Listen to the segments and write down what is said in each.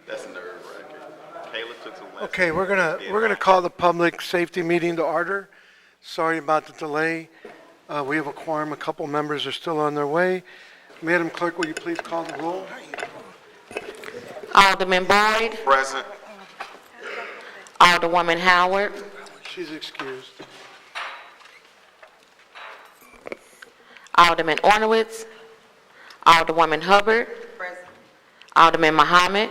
That's nerve-wracking. Kayla took some lessons. Okay, we're gonna call the public safety meeting to order. Sorry about the delay. We have a quorum. A couple members are still on their way. Madam Clerk, will you please call the roll? Alderman Boyd, Present. Alderwoman Howard, She's excused. Alderman Ornowitz, Alderwoman Hubbard, Alderman Muhammad,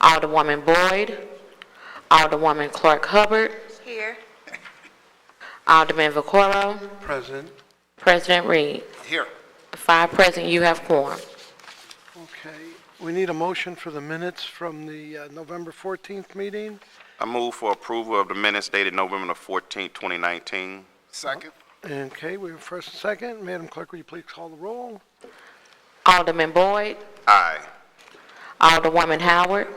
Alderwoman Boyd, Alderwoman Clark Hubbard, Here. Alderman Vaccaro, Present. President Reed. Here. 5 present, you have quorum. Okay, we need a motion for the minutes from the November 14th meeting. I move for approval of the minutes dated November the 14th, 2019. Second. Okay, we have first and second. Madam Clerk, will you please call the roll? Alderman Boyd, Aye. Alderwoman Howard,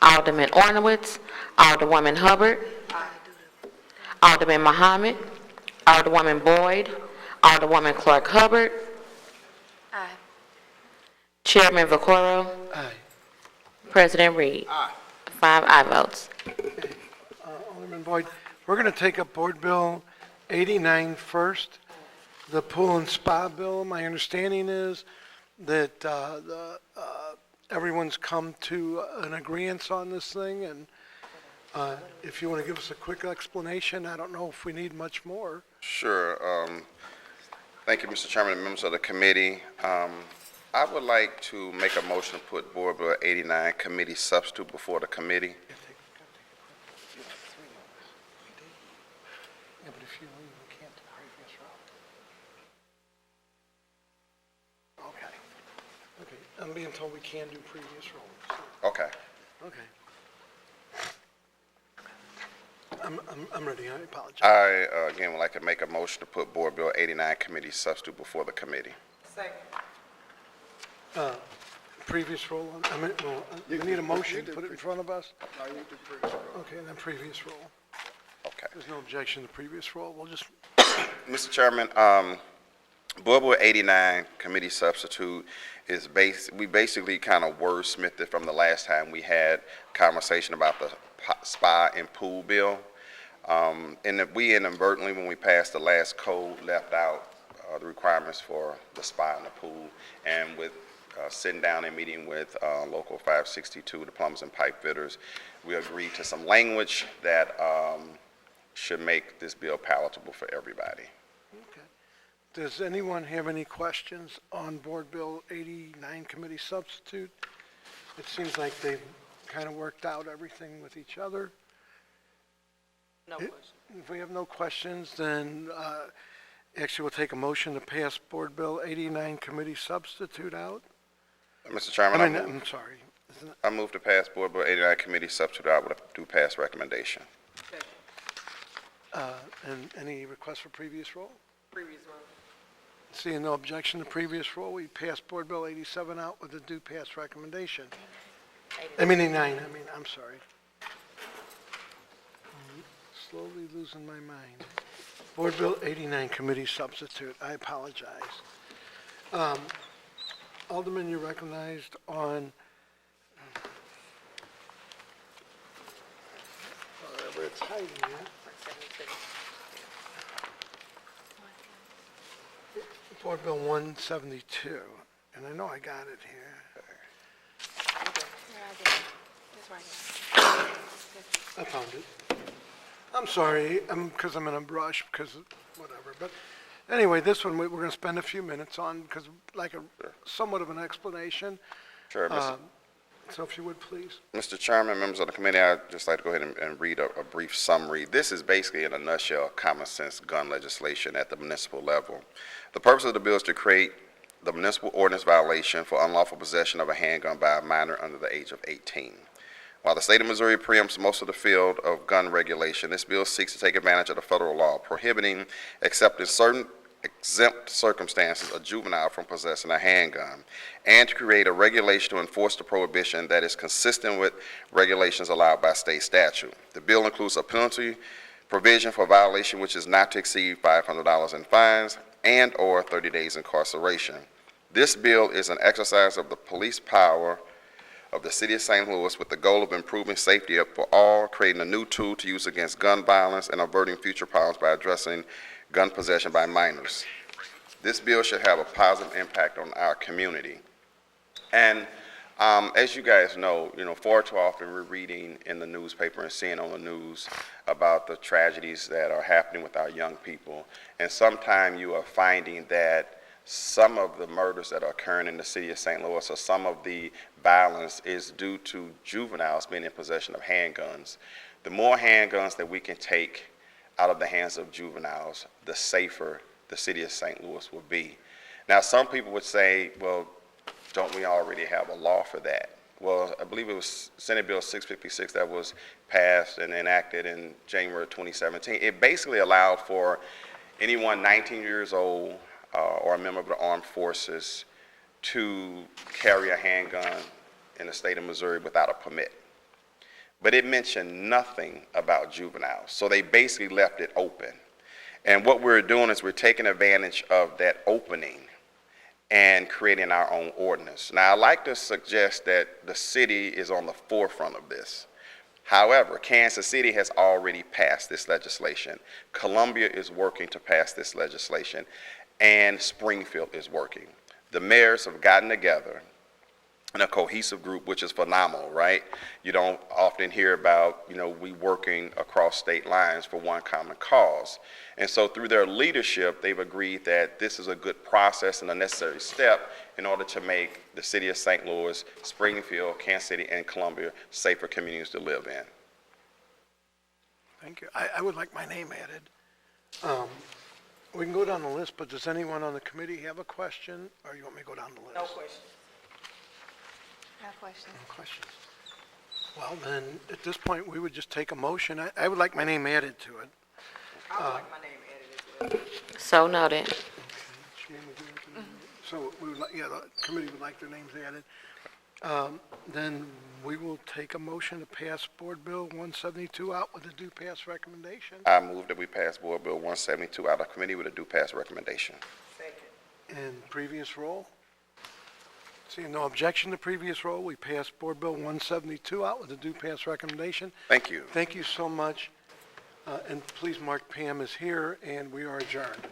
Alderman Ornowitz, Alderwoman Hubbard, Alderman Muhammad, Alderwoman Boyd, Alderwoman Clark Hubbard, Aye. Chairman Vaccaro, Aye. President Reed. Aye. 5 aye votes. Alderman Boyd, we're going to take up Board Bill 89 first, the pool and spa bill. My understanding is that everyone's come to an agreement on this thing, and if you want to give us a quick explanation, I don't know if we need much more. Sure. Thank you, Mr. Chairman and members of the committee. I would like to make a motion to put Board Bill 89 committee substitute before the committee. Yeah, but if you leave, we can't do previous roll. Okay. Okay, I'm being told we can do previous rolls. Okay. Okay. I'm ready, I apologize. I, again, would like to make a motion to put Board Bill 89 committee substitute before the committee. Second. Previous roll, you need a motion, put it in front of us? No, you do previous roll. Okay, and then previous roll. Okay. There's no objection to previous roll, we'll just, Mr. Chairman, Board Bill 89 committee substitute is we basically kind of wordsmithed it from the last time we had conversation about the spa and pool bill. And that we inadvertently, when we passed the last code, left out the requirements for the spa and the pool. And with sitting down and meeting with Local 562, the plumbers and pipe fitters, we agreed to some language that should make this bill palatable for everybody. okay. Does anyone have any questions on Board Bill 89 committee substitute? It seems like they've kind of worked out everything with each other. No question. If we have no questions, then actually we'll take a motion to pass Board Bill 89 committee substitute out. Mr. Chairman, I'm sorry. Isn't it- I move to pass Board Bill 89 committee substitute out with a do pass recommendation. And any requests for previous roll? Previous roll. Seeing no objection to previous roll, we pass Board Bill 87 out with a do pass recommendation. 89, I'm sorry. I'm slowly losing my mind. Board Bill 89 committee substitute, I apologize. Alderman, you're recognized on wherever it's hiding at. Board Bill 172, and I know I got it here. I found it. I'm sorry, because I'm in a rush, because of whatever. But anyway, this one we're going to spend a few minutes on, because like somewhat of an explanation. Sure, So if you would, please. Mr. Chairman, members of the committee, I'd just like to go ahead and read a brief summary. This is basically, in a nutshell, common sense gun legislation at the municipal level. The purpose of the bill is to create the municipal ordinance violation for unlawful possession of a handgun by a minor under the age of 18. While the state of Missouri preempts most of the field of gun regulation, this bill seeks to take advantage of the federal law prohibiting, except in certain exempt circumstances, a juvenile from possessing a handgun, and to create a regulation to enforce the prohibition that is consistent with regulations allowed by state statute. The bill includes a penalty provision for violation which is not to exceed $500 in fines and or 30 days incarceration. This bill is an exercise of the police power of the City of St. Louis with the goal of improving safety for all, creating a new tool to use against gun violence, and averting future problems by addressing gun possession by minors. This bill should have a positive impact on our community. And as you guys know, far too often we're reading in the newspaper and seeing on the news about the tragedies that are happening with our young people. And sometimes you are finding that some of the murders that are occurring in the city of St. Louis, or some of the violence, is due to juveniles being in possession of handguns. The more handguns that we can take out of the hands of juveniles, the safer the city of St. Louis will be. Now, some people would say, well, don't we already have a law for that? Well, I believe it was Senate Bill 656 that was passed and enacted in January of 2017. It basically allowed for anyone 19 years old or a member of the armed forces to carry a handgun in the state of Missouri without a permit. But it mentioned nothing about juveniles, so they basically left it open. And what we're doing is we're taking advantage of that opening and creating our own ordinance. Now, I'd like to suggest that the city is on the forefront of this. However, Kansas City has already passed this legislation. Columbia is working to pass this legislation, and Springfield is working. The mayors have gotten together in a cohesive group, which is phenomenal, right? You don't often hear about, we working across state lines for one common cause. And so through their leadership, they've agreed that this is a good process and a necessary step in order to make the city of St. Louis, Springfield, Kansas City, and Columbia safer communities to live in. Thank you. I would like my name added. We can go down the list, but does anyone on the committee have a question, or you want me to go down the list? No question. No question. No questions. Well, then, at this point, we would just take a motion. I would like my name added to it. I would like my name added as well. So noted. Shannon, would you like to- So, we would like, the committee would like their names added. Then we will take a motion to pass Board Bill 172 out with a due pass recommendation. I move that we pass Board Bill 172 out of committee with a due pass recommendation. Second. And previous roll? Seeing no objection to previous roll, we pass Board Bill 172 out with a due pass recommendation. Thank you. Thank you so much. And please mark Pam is here, and we are adjourned.